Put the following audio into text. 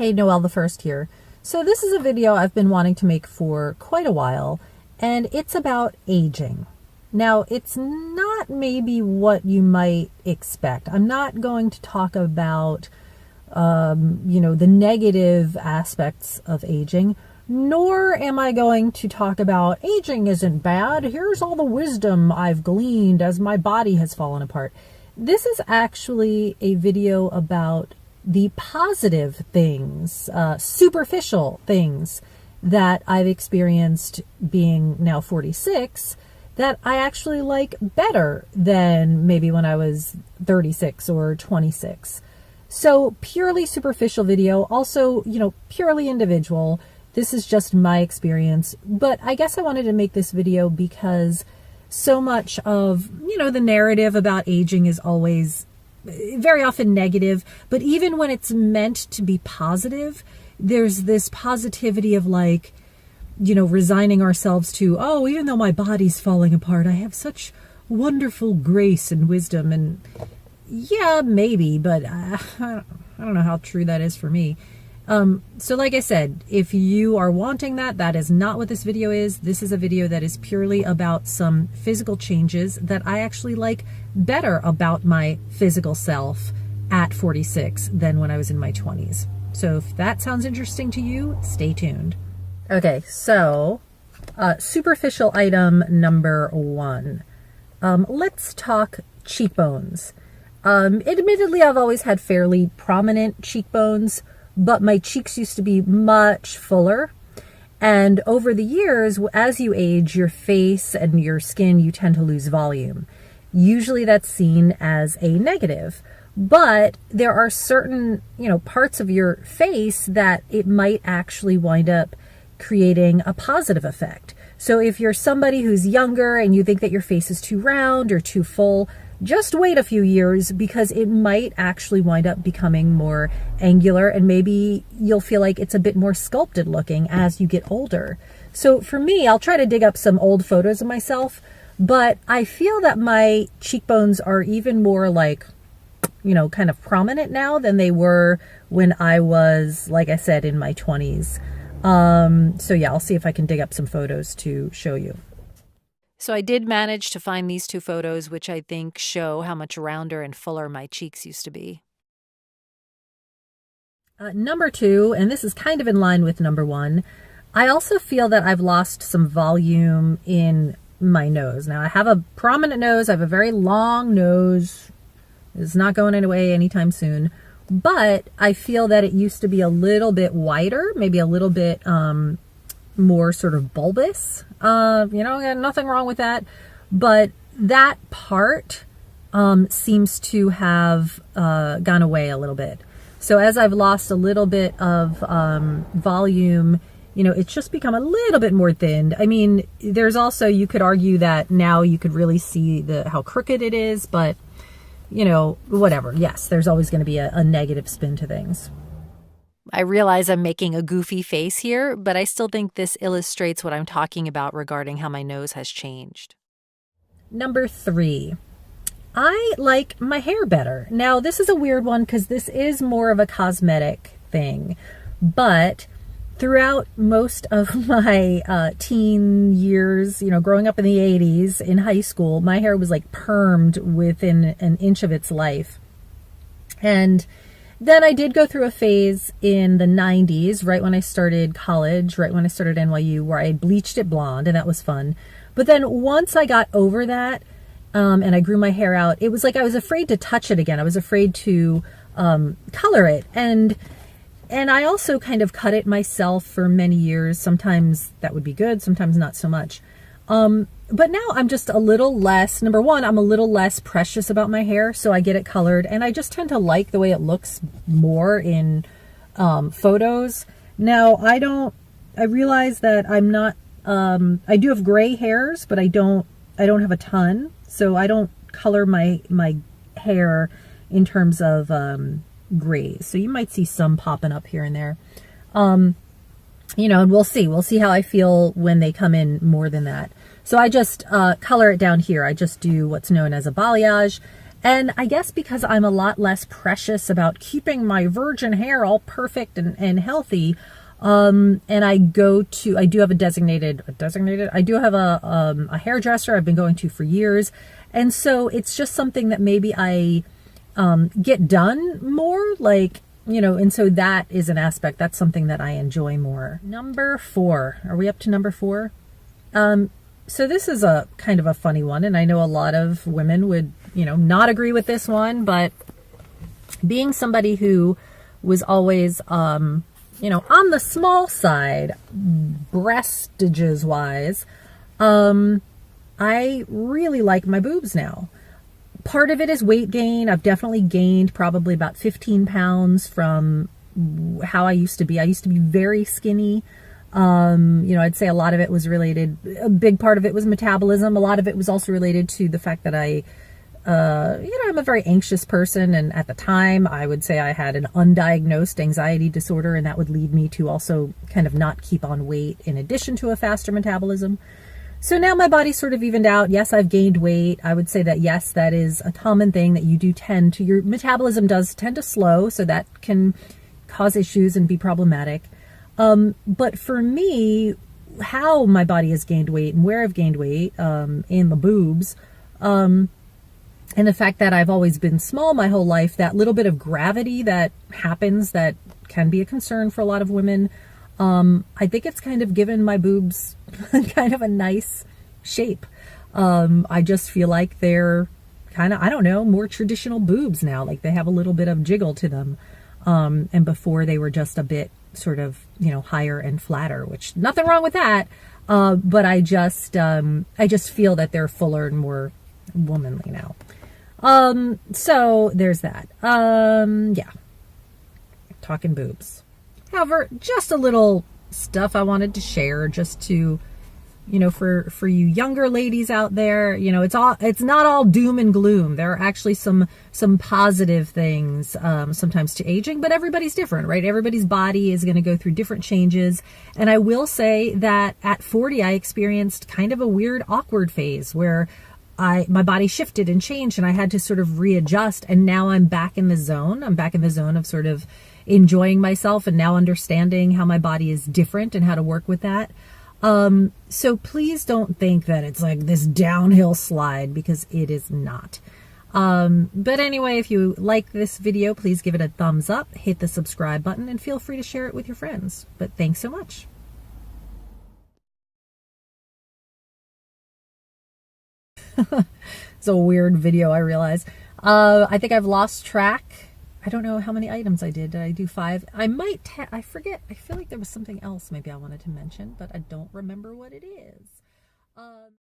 Hey, NoelletheFirst here. So this is a video I've been wanting to make for quite a while, and it's about aging. Now, it's not maybe what you might expect. I'm not going to talk about, the negative aspects of aging, nor am I going to talk about aging isn't bad. Here's all the wisdom I've gleaned as my body has fallen apart. This is actually a video about the positive things, superficial things that I've experienced being now 46 that I actually like better than maybe when I was 36 or 26. So purely superficial video, also, purely individual. This is just my experience, but I guess I wanted to make this video because so much of, the narrative about aging is always very often negative, but even when it's meant to be positive, there's this positivity of resigning ourselves to, oh, even though my body's falling apart, I have such wonderful grace and wisdom. And yeah, maybe, but I don't know how true that is for me. So like I said, if you are wanting that, that is not what this video is. This is a video that is purely about some physical changes that I actually like better about my physical self at 46 than when I was in my 20s. So if that sounds interesting to you, stay tuned. Okay, so superficial item number one. Let's talk cheekbones. Admittedly, I've always had fairly prominent cheekbones, but my cheeks used to be much fuller. And over the years, as you age, your face and your skin, you tend to lose volume. Usually that's seen as a negative, but there are certain, parts of your face that it might actually wind up creating a positive effect. So if you're somebody who's younger and you think that your face is too round or too full, just wait a few years because it might actually wind up becoming more angular and maybe you'll feel like it's a bit more sculpted looking as you get older. So for me, I'll try to dig up some old photos of myself, but I feel that my cheekbones are even more kind of prominent now than they were when I was, like I said, in my 20s. So yeah, I'll see if I can dig up some photos to show you. So I did manage to find these two photos, which I think show how much rounder and fuller my cheeks used to be. Number two, and this is kind of in line with number one, I also feel that I've lost some volume in my nose. Now I have a prominent nose. I have a very long nose. It's not going away anytime soon. But I feel that it used to be a little bit wider, maybe a little bit more sort of bulbous. Nothing wrong with that. But that part seems to have gone away a little bit. So as I've lost a little bit of volume, it's just become a little bit more thinned. I mean, there's also, you could argue that now you could really see how crooked it is, but whatever. Yes, there's always going to be a negative spin to things. I realize I'm making a goofy face here, but I still think this illustrates what I'm talking about regarding how my nose has changed. Number three, I like my hair better. Now, this is a weird one because this is more of a cosmetic thing, but throughout most of my teen years, growing up in the 80s in high school, my hair was permed within an inch of its life. And then I did go through a phase in the 90s, right when I started college, right when I started NYU, where I bleached it blonde, and that was fun. But then once I got over that, and I grew my hair out, it was like I was afraid to touch it again. I was afraid to color it. And I also kind of cut it myself for many years. Sometimes that would be good, sometimes not so much. But now I'm just a little less, number one, I'm a little less precious about my hair, so I get it colored, and I just tend to like the way it looks more in photos. Now, I realize that I'm not, I do have gray hairs, but I don't have a ton, so I don't color my hair in terms of grays. So you might see some popping up here and there. And we'll see how I feel when they come in more than that. So I just color it down here. I just do what's known as a balayage, And I guess because I'm a lot less precious about keeping my virgin hair all perfect and healthy, and I do have I do have a hairdresser I've been going to for years. And so it's just something that maybe I get done more, like, and so that is an aspect, that's something that I enjoy more. Number 4, are we up to number 4? So this is a kind of a funny one, and I know a lot of women would, not agree with this one, but being somebody who was always, on the small side, breastages wise, I really like my boobs now. Part of it is weight gain. I've definitely gained probably about 15 pounds from how I used to be. I used to be very skinny. I'd say a lot of it was related, a big part of it was metabolism. A lot of it was also related to the fact that I'm a very anxious person. And at the time, I would say I had an undiagnosed anxiety disorder, and that would lead me to also kind of not keep on weight in addition to a faster metabolism. So now my body's sort of evened out. Yes, I've gained weight. I would say that, yes, that is a common thing that you do your metabolism does tend to slow, so that can cause issues and be problematic. But for me, how my body has gained weight and where I've gained weight, in the boobs, and the fact that I've always been small my whole life, that little bit of gravity that happens that can be a concern for a lot of women, I think it's kind of given my boobs kind of a nice shape. I just feel like they're kind of, I don't know, more traditional boobs now. Like they have a little bit of jiggle to them. And before they were just a bit sort of, higher and flatter, which nothing wrong with that. But I just feel that they're fuller and more womanly now. So there's that. Yeah. Talking boobs. However, just a little stuff I wanted to share just to, for you younger ladies out there, it's not all doom and gloom. There are actually some positive things, sometimes to aging, but everybody's different, right? Everybody's body is going to go through different changes. And I will say that at 40, I experienced kind of a weird, awkward phase where my body shifted and changed, and I had to sort of readjust. And now I'm back in the zone. I'm back in the zone of sort of enjoying myself and now understanding how my body is different and how to work with that. So please don't think that it's like this downhill slide, because it is not. But anyway, if you like this video, please give it a thumbs up, hit the subscribe button, and feel free to share it with your friends. But thanks so much. It's a weird video, I realize. I think I've lost track. I don't know how many items I did. Did I do 5? I forget. I feel like there was something else maybe I wanted to mention, but I don't remember what it is.